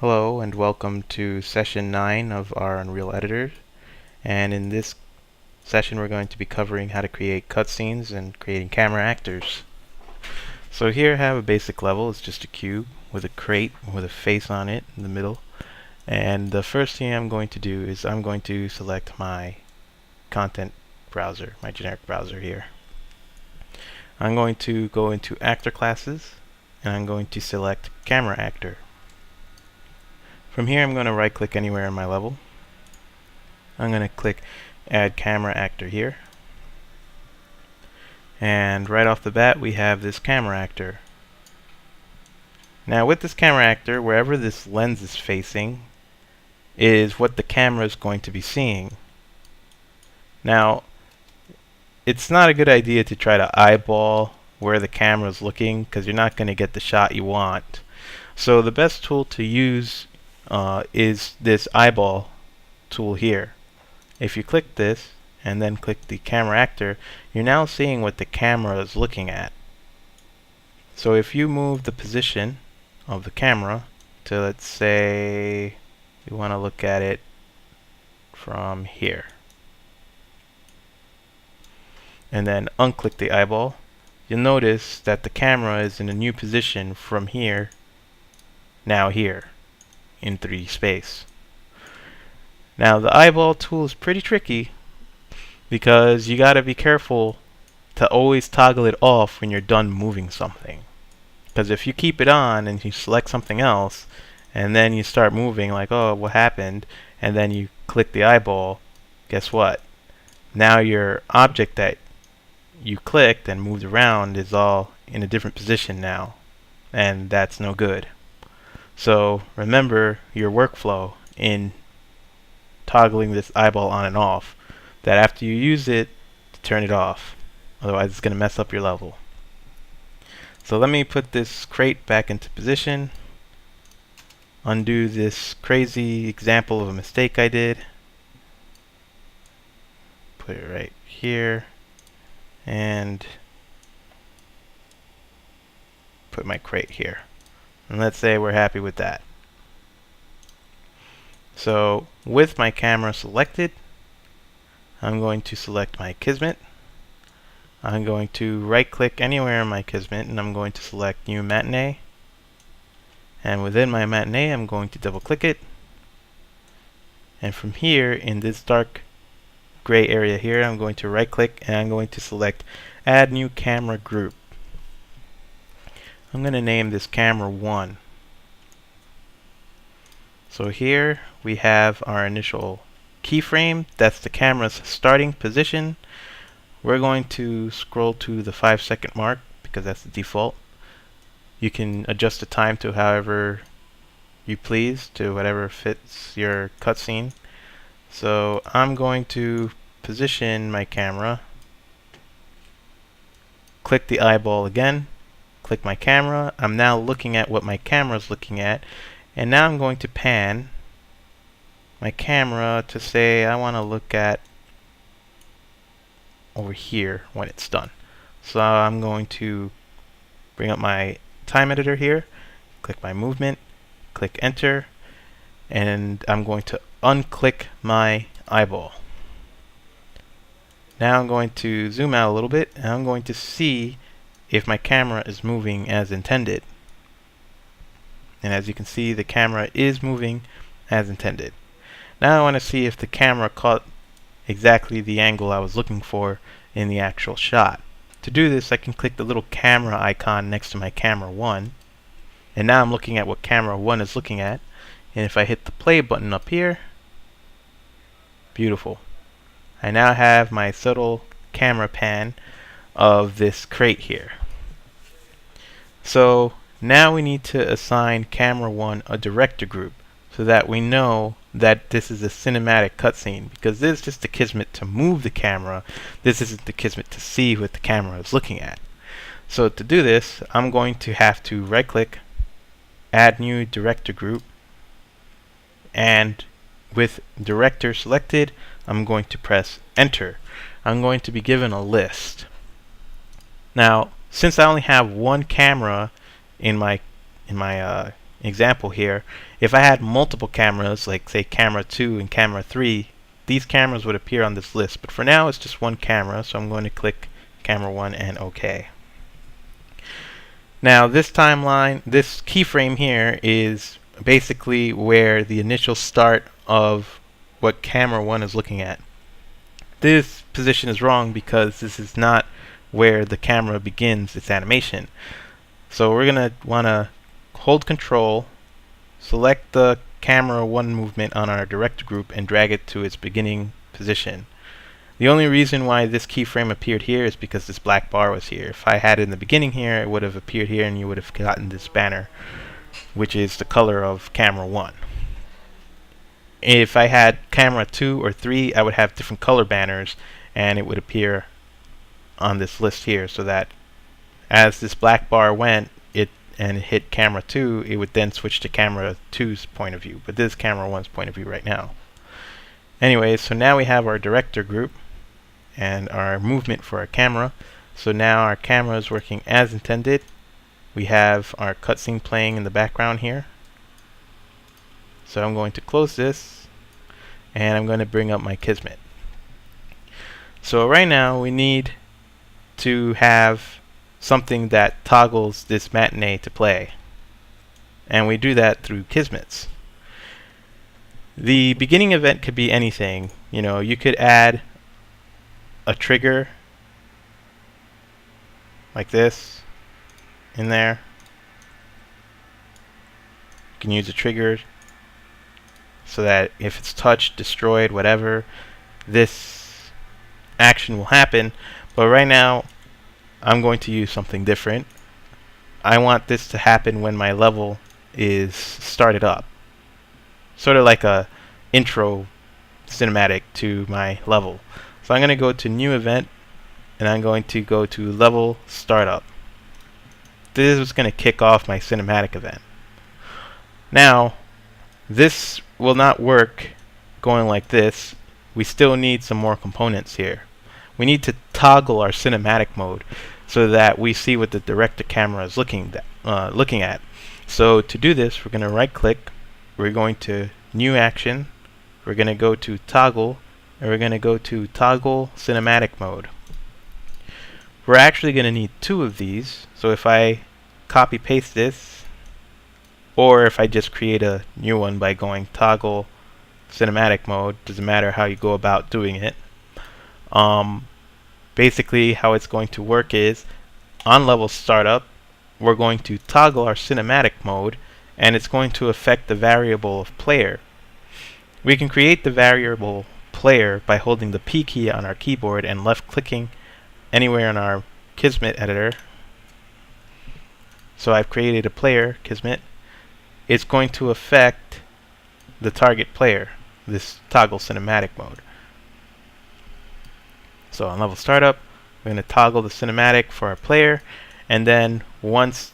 Hello and welcome to session 9 of our Unreal Editor, and in this session we're going to be covering how to create cutscenes and creating camera actors. So here I have a basic level. It's just a cube with a crate with a face on it in the middle, and the first thing I'm going to do is I'm going to select my content browser, my generic browser here. I'm going to go into actor classes and I'm going to select camera actor. From here I'm going to right click anywhere in my level. I'm going to click add camera actor here, and right off the bat we have this camera actor. Now with this camera actor, wherever this lens is facing is what the camera is going to be seeing. Now it's not a good idea to try to eyeball where the camera is looking, because you're not going to get the shot you want. So the best tool to use is this eyeball tool here. If you click this and then click the camera actor, you're now seeing what the camera is looking at. So if you move the position of the camera to, let's say, you want to look at it from here, and then unclick the eyeball, you'll notice that the camera is in a new position from here, now here, in 3D space. Now the eyeball tool is pretty tricky because you gotta be careful to always toggle it off when you're done moving something. Because if you keep it on and you select something else and then you start moving, like, oh, what happened, and then you click the eyeball, guess what? Now your object that you clicked and moved around is all in a different position now, and that's no good. So remember your workflow in toggling this eyeball on and off, that after you use it, to turn it off, otherwise it's going to mess up your level. So let me put this crate back into position, undo this crazy example of a mistake I did, put it right here, and put my crate here. And let's say we're happy with that. So with my camera selected, I'm going to select my Kismet. I'm going to right click anywhere in my Kismet and I'm going to select New Matinee. And within my Matinee I'm going to double click it. And from here, in this dark gray area here, I'm going to right click and I'm going to select Add New Camera Group. I'm going to name this Camera 1. So here we have our initial keyframe. That's the camera's starting position. We're going to scroll to the 5-second mark because that's the default. You can adjust the time to however you please, to whatever fits your cutscene. So I'm going to position my camera, click the eyeball again, click my camera. I'm now looking at what my camera is looking at, and now I'm going to pan my camera to say I want to look at over here when it's done. So I'm going to bring up my time editor here, click my movement, click enter, and I'm going to unclick my eyeball. Now I'm going to zoom out a little bit and I'm going to see if my camera is moving as intended. And as you can see, the camera is moving as intended. Now I want to see if the camera caught exactly the angle I was looking for in the actual shot. To do this, I can click the little camera icon next to my camera 1, and now I'm looking at what camera 1 is looking at. And if I hit the play button up here, beautiful, I now have my subtle camera pan of this crate here. So now we need to assign camera 1 a director group so that we know that this is a cinematic cutscene, because this is just the Kismet to move the camera. This isn't the Kismet to see what the camera is looking at. So to do this, I'm going to have to right click, add new director group, and with director selected, I'm going to press enter. I'm going to be given a list. Now, since I only have one camera in my example here, if I had multiple cameras, like say camera 2 and camera 3, these cameras would appear on this list. But for now, it's just one camera, so I'm going to click camera 1 and OK. Now this timeline, this keyframe here is basically where the initial start of what camera 1 is looking at. This position is wrong because this is not where the camera begins its animation. So we're going to want to hold Control, select the camera 1 movement on our director group and drag it to its beginning position. The only reason why this keyframe appeared here is because this black bar was here. If I had it in the beginning here, it would have appeared here and you would have gotten this banner, which is the color of camera 1. If I had camera 2 or 3, I would have different color banners and it would appear on this list here, so that as this black bar went and it hit camera 2, it would then switch to camera 2's point of view, but this is camera 1's point of view right now. Anyway, so now we have our director group and our movement for our camera. So now our camera is working as intended. We have our cutscene playing in the background here. So I'm going to close this and I'm going to bring up my Kismet. So right now we need to have something that toggles this matinee to play, and we do that through Kismets. The beginning event could be anything. You know, you could add a trigger like this in there. You can use a trigger so that if it's touched, destroyed, whatever, this action will happen. But right now I'm going to use something different. I want this to happen when my level is started up, sort of like a intro cinematic to my level. So I'm going to go to new event and I'm going to go to level startup. This is going to kick off my cinematic event. Now this will not work going like this. We still need some more components here. We need to toggle our cinematic mode so that we see what the director camera is looking at. So to do this, we're going to right click, we're going to new action, we're going to go to toggle, and we're going to go to toggle cinematic mode. We're actually going to need 2 of these. So if I copy paste this, or if I just create a new one by going toggle cinematic mode, doesn't matter how you go about doing it. Basically how it's going to work is on level startup we're going to toggle our cinematic mode, and it's going to affect the variable of player. We can create the variable player by holding the P key on our keyboard and left clicking anywhere in our Kismet editor. So I've created a player, Kismet. It's going to affect the target player, this toggle cinematic mode. So on level startup, we're going to toggle the cinematic for our player, and then once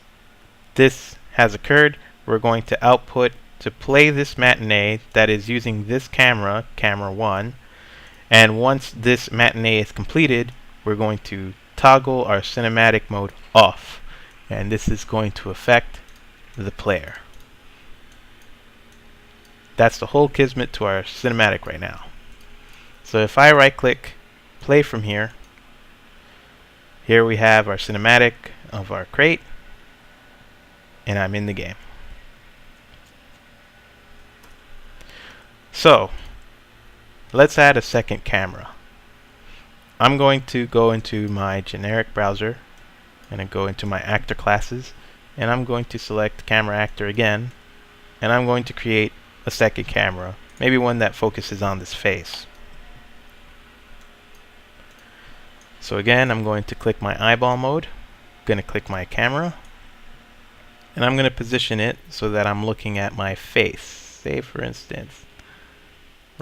this has occurred, we're going to output to play this matinee that is using this camera, camera 1, and once this matinee is completed, we're going to toggle our cinematic mode off, and this is going to affect the player. That's the whole Kismet to our cinematic right now. So if I right click, play from here, here we have our cinematic of our crate, and I'm in the game. So let's add a second camera. I'm going to go into my generic browser and then go into my actor classes, and I'm going to select camera actor again, and I'm going to create a second camera, maybe one that focuses on this face. So again, I'm going to click my eyeball mode, I'm going to click my camera, and I'm going to position it so that I'm looking at my face. Say for instance,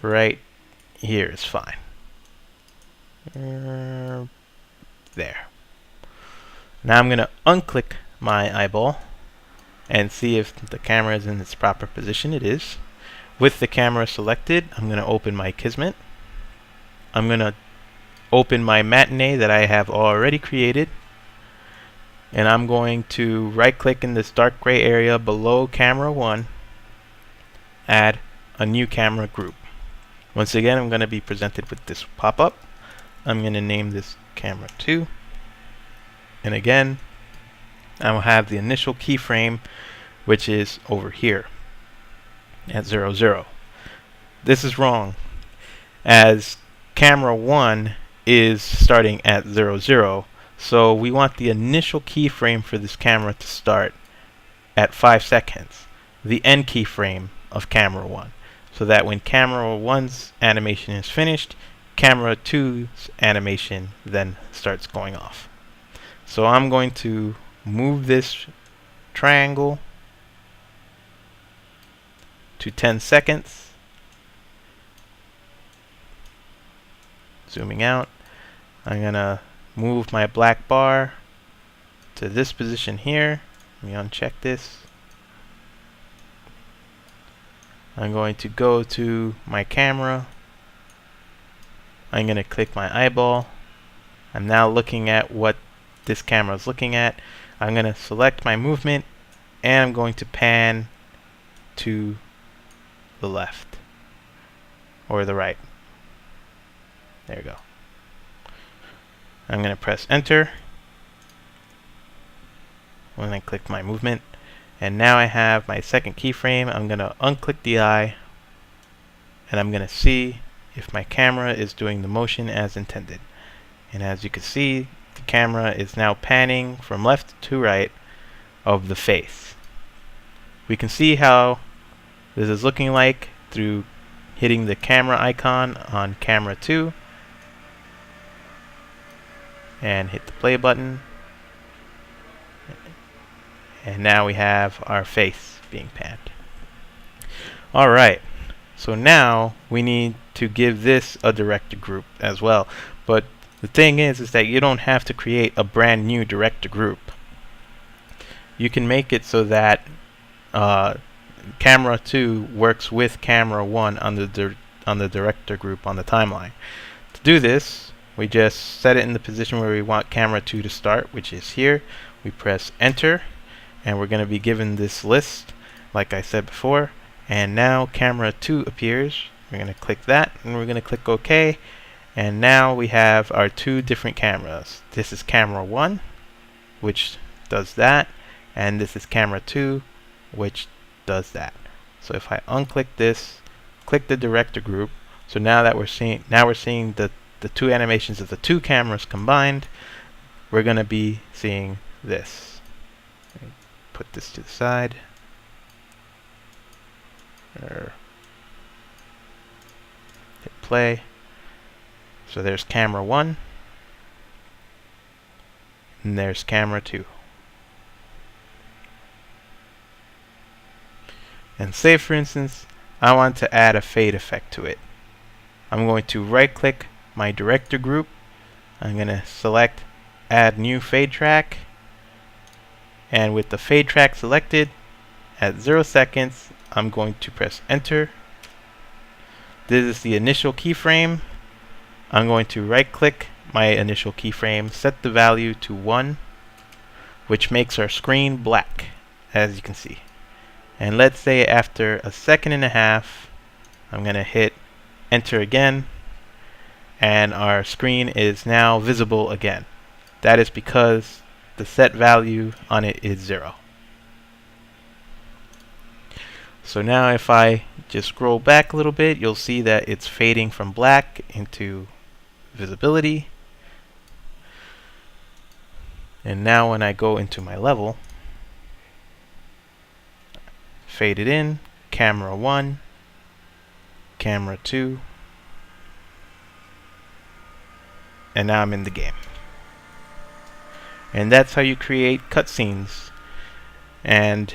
right here is fine. There. Now I'm going to unclick my eyeball and see if the camera is in its proper position. It is. With the camera selected, I'm going to open my Kismet. I'm going to open my matinee that I have already created. and I'm going to right click in this dark gray area below camera 1, add a new camera group. Once again, I'm going to be presented with this pop-up. I'm going to name this camera 2, and again I will have the initial keyframe, which is over here at 0, 0. This is wrong, as camera 1 is starting at 0, 0. So we want the initial keyframe for this camera to start at 5 seconds, the end keyframe of camera 1, so that when camera 1's animation is finished, camera 2's animation then starts going off. So I'm going to move this triangle to 10 seconds. Zooming out, I'm going to move my black bar to this position here. Let me uncheck this. I'm going to go to my camera. I'm going to click my eyeball. I'm now looking at what this camera is looking at. I'm going to select my movement, and I'm going to pan to the left or the right. There we go. I'm going to press enter when I click my movement, and now I have my second keyframe. I'm going to unclick the eye, and I'm going to see if my camera is doing the motion as intended. And as you can see, the camera is now panning from left to right of the face. We can see how this is looking like through hitting the camera icon on camera 2 and hit the play button, and now we have our face being panned. Alright, so now we need to give this a director group as well, but the thing is that you don't have to create a brand new director group. You can make it so that camera 2 works with camera 1 on the director group on the timeline. To do this, we just set it in the position where we want camera 2 to start, which is here. We press enter, and we're going to be given this list like I said before, and now camera 2 appears. We're going to click that, and we're going to click OK, and now we have our two different cameras. This is camera 1, which does that, and this is camera 2, which does that. So if I unclick this, click the director group, so now we're seeing the two animations of the two cameras combined. We're going to be seeing this. Put this to the side. Hit play. So there's camera 1, and there's camera 2. And say for instance I want to add a fade effect to it. I'm going to right click my director group. I'm going to select add new fade track, and with the fade track selected at 0 seconds I'm going to press enter. This is the initial keyframe. I'm going to right click my initial keyframe, set the value to 1, which makes our screen black, as you can see. And let's say after a second and a half I'm going to hit enter again, and our screen is now visible again. That is because the set value on it is 0. So now if I just scroll back a little bit, you'll see that it's fading from black into visibility. And now when I go into my level, fade it in, camera 1, camera 2, and now I'm in the game. And that's how you create cutscenes and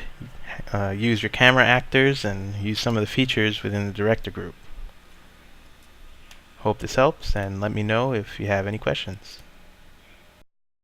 use your camera actors and use some of the features within the director group. Hope this helps, and let me know if you have any questions.